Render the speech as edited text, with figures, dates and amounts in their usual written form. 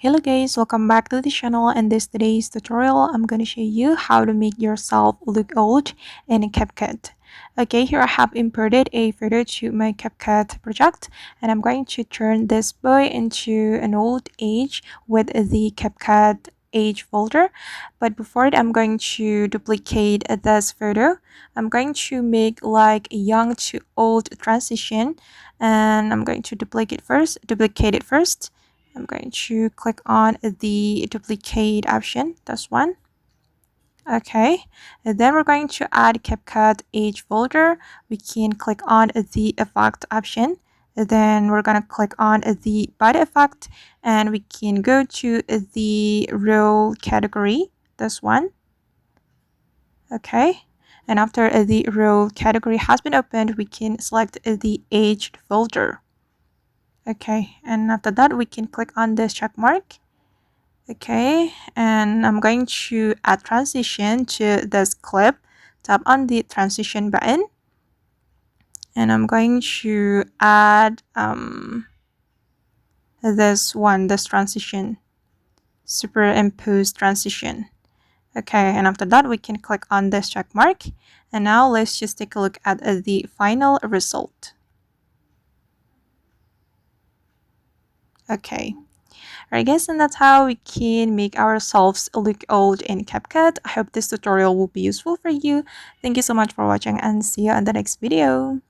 Hello guys, welcome back to the channel. In today's tutorial, I'm going to show you how to make yourself look old in CapCut. Okay, here I have imported a photo to my CapCut project, and I'm going to turn this boy into an old age with the CapCut age folder. But before it, I'm going to duplicate this photo. I'm going to make like a young to old transition, and I'm going to duplicate it first. I'm going to click on the duplicate option, this one. Okay, and then we're going to add CapCut age folder. We can click on the effect option. Then we're going to click on the body effect, and we can go to the row category, this one. Okay, and after the row category has been opened, we can select the aged folder. Okay, and after that, we can click on this check mark. Okay, and I'm going to add transition to this clip. Tap on the transition button, and I'm going to add this transition, superimpose transition. Okay, and after that we can click on this check mark, and now let's just take a look at the final result. Okay. Alright guys, and that's how we can make ourselves look old in CapCut. I hope this tutorial will be useful for you. Thank you so much for watching, and see you in the next video.